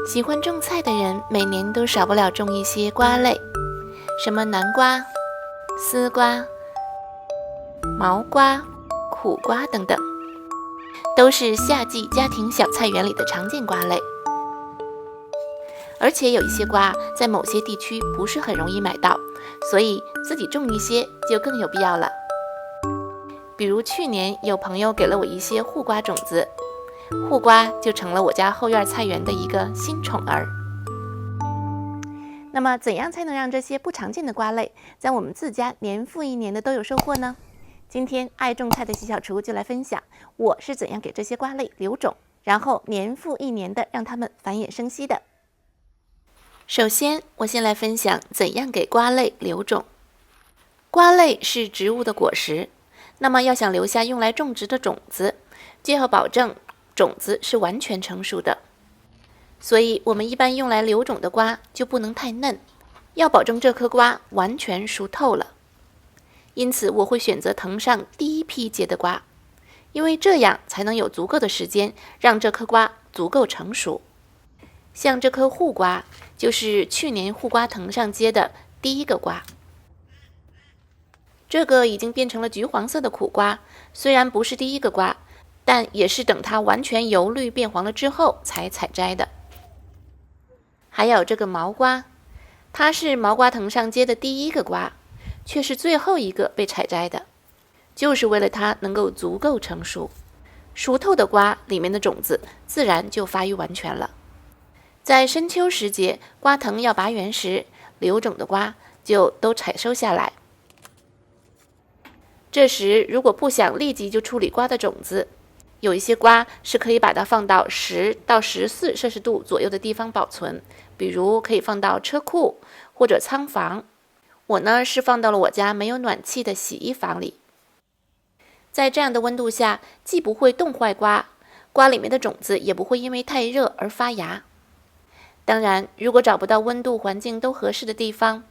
喜欢种菜的人每年都少不了种一些瓜类，什么南瓜、丝瓜、毛瓜、苦瓜等等，都是夏季家庭小菜园里的常见瓜类。而且有一些瓜在某些地区不是很容易买到，所以自己种一些就更有必要了。比如去年有朋友给了我一些护瓜种子，护瓜就成了我家后院菜园的一个新宠儿。那么怎样才能让这些不常见的瓜类在我们自家年复一年的都有收获呢？今天爱种菜的习小厨就来分享我是怎样给这些瓜类留种，然后年复一年的让它们繁衍生息的。首先，我先来分享怎样给瓜类留种。瓜类是植物的果实，那么要想留下用来种植的种子，就要保证种子是完全成熟的。所以我们一般用来留种的瓜就不能太嫩，要保证这颗瓜完全熟透了。因此我会选择藤上第一批结的瓜，因为这样才能有足够的时间让这颗瓜足够成熟。像这颗护瓜就是去年护瓜藤上结的第一个瓜。这个已经变成了橘黄色的苦瓜，虽然不是第一个瓜，但也是等它完全由绿变黄了之后才采摘的。还有这个毛瓜，它是毛瓜藤上结的第一个瓜，却是最后一个被采摘的，就是为了它能够足够成熟。熟透的瓜里面的种子自然就发育完全了。在深秋时节，瓜藤要拔园时，留种的瓜就都采收下来。这时如果不想立即就处理瓜的种子，有一些瓜是可以把它放到10到14摄氏度左右的地方保存，比如可以放到车库或者仓房。我呢是放到了我家没有暖气的洗衣房里。在这样的温度下，既不会冻坏瓜，瓜里面的种子也不会因为太热而发芽。当然，如果找不到温度环境都合适的地方，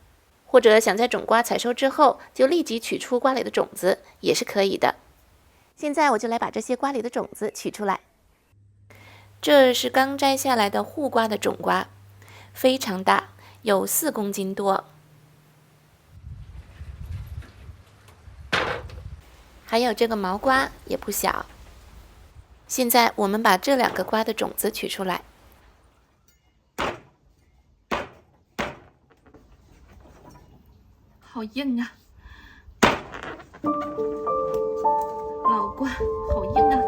或者想在种瓜采收之后就立即取出瓜里的种子，也是可以的。现在我就来把这些瓜里的种子取出来。这是刚摘下来的护瓜的种瓜，非常大，有4公斤多。还有这个毛瓜也不小。现在我们把这2个瓜的种子取出来。好硬啊，老瓜好硬啊。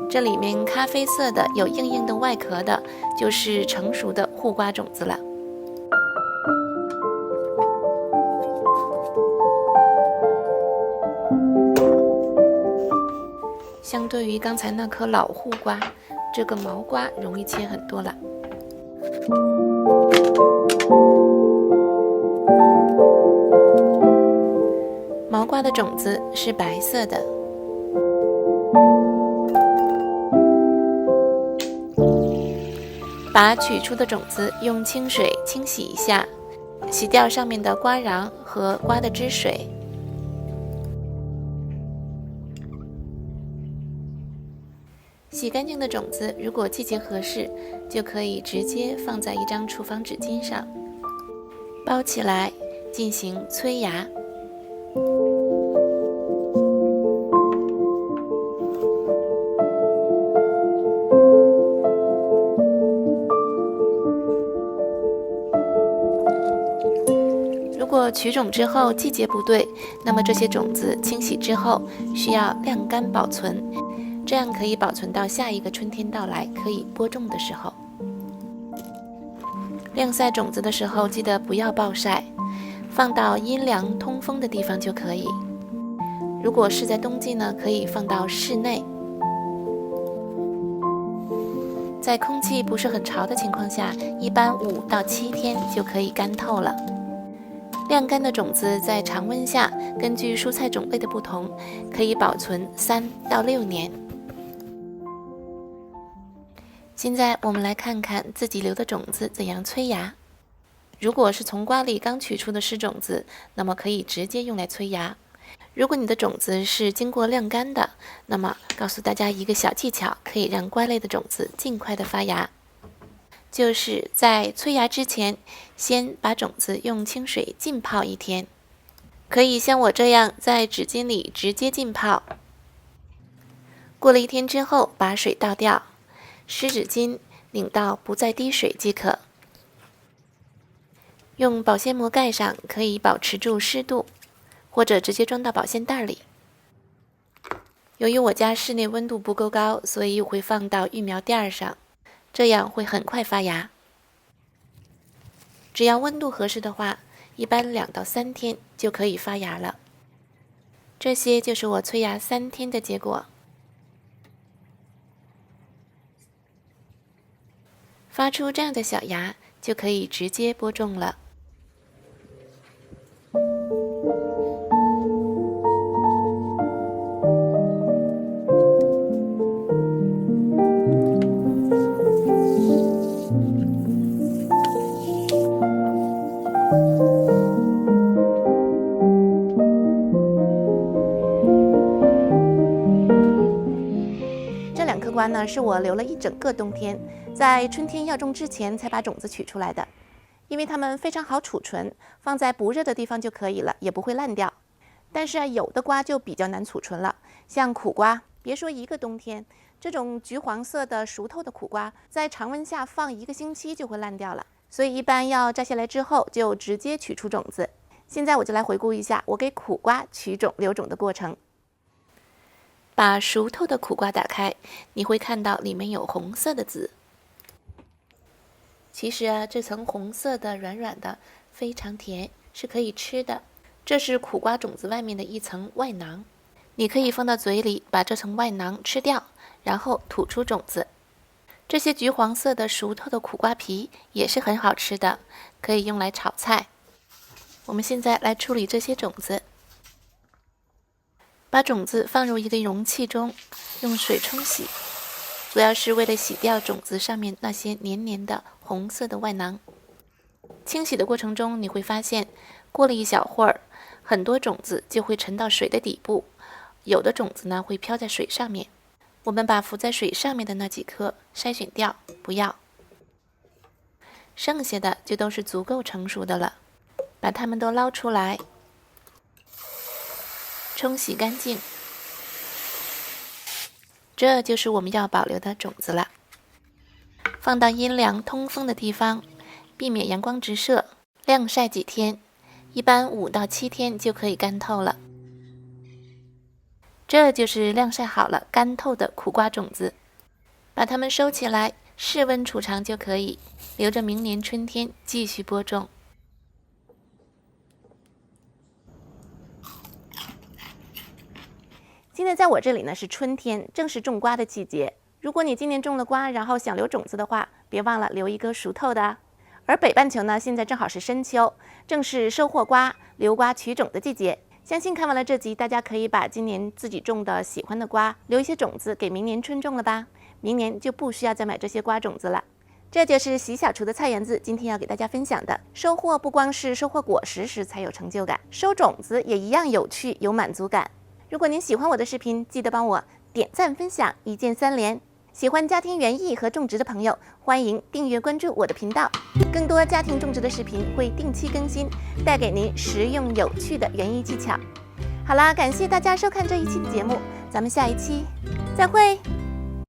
这里面咖啡色的有硬硬的外壳的，就是成熟的护瓜种子了。相对于刚才那颗老护瓜，这个毛瓜容易切很多了。毛瓜的种子是白色的。把取出的种子用清水清洗一下，洗掉上面的瓜瓤和瓜的汁水。洗干净的种子，如果季节合适，就可以直接放在一张厨房纸巾上，包起来进行催芽。如果取种之后季节不对，那么这些种子清洗之后需要晾干保存，这样可以保存到下一个春天到来可以播种的时候。晾晒种子的时候记得不要暴晒，放到阴凉通风的地方就可以。如果是在冬季呢，可以放到室内，在空气不是很潮的情况下，一般5到7天就可以干透了。晾干的种子在常温下，根据蔬菜种类的不同，可以保存3到6年。现在我们来看看自己留的种子怎样催芽。如果是从瓜里刚取出的湿种子，那么可以直接用来催芽。如果你的种子是经过晾干的，那么告诉大家一个小技巧，可以让瓜类的种子尽快的发芽。就是在催芽之前，先把种子用清水浸泡1天，可以像我这样在纸巾里直接浸泡。过了1天之后，把水倒掉，湿纸巾拧到不再滴水即可。用保鲜膜盖上，可以保持住湿度，或者直接装到保鲜袋里。由于我家室内温度不够高，所以我会放到育苗垫上，这样会很快发芽。只要温度合适的话，一般2到3天就可以发芽了。这些就是我催芽3天的结果。发出这样的小芽，就可以直接播种了。这2颗瓜呢，是我留了一整个冬天，在春天要种之前才把种子取出来的。因为它们非常好储存，放在不热的地方就可以了，也不会烂掉。但是有的瓜就比较难储存了，像苦瓜，别说1个冬天，这种橘黄色的熟透的苦瓜，在常温下放1个星期就会烂掉了。所以一般要摘下来之后就直接取出种子。现在我就来回顾一下我给苦瓜取种留种的过程。把熟透的苦瓜打开，你会看到里面有红色的籽。其实啊，这层红色的软软的非常甜，是可以吃的。这是苦瓜种子外面的一层外囊，你可以放到嘴里把这层外囊吃掉，然后吐出种子。这些橘黄色的熟透的苦瓜皮也是很好吃的，可以用来炒菜。我们现在来处理这些种子。把种子放入一个容器中，用水冲洗，主要是为了洗掉种子上面那些黏黏的红色的外囊。清洗的过程中，你会发现过了一小会儿，很多种子就会沉到水的底部，有的种子呢会飘在水上面。我们把浮在水上面的那几颗筛选掉，不要。剩下的就都是足够成熟的了，把它们都捞出来，冲洗干净。这就是我们要保留的种子了。放到阴凉通风的地方，避免阳光直射，晾晒几天，一般5到7天就可以干透了。这就是晾晒好了干透的苦瓜种子，把它们收起来，室温储藏就可以，留着明年春天继续播种。现在在我这里呢是春天，正是种瓜的季节。如果你今年种了瓜，然后想留种子的话，别忘了留一个熟透的啊。而北半球呢，现在正好是深秋，正是收获瓜、留瓜取种的季节。相信看完了这集，大家可以把今年自己种的喜欢的瓜留一些种子给明年春种了吧？明年就不需要再买这些瓜种子了。这就是习小厨的菜园子今天要给大家分享的。收获不光是收获果实时才有成就感，收种子也一样有趣有满足感。如果您喜欢我的视频，记得帮我点赞分享，一键3连。喜欢家庭园艺和种植的朋友，欢迎订阅关注我的频道。更多家庭种植的视频会定期更新，带给您实用有趣的园艺技巧。好啦，感谢大家收看这一期的节目，咱们下一期再会。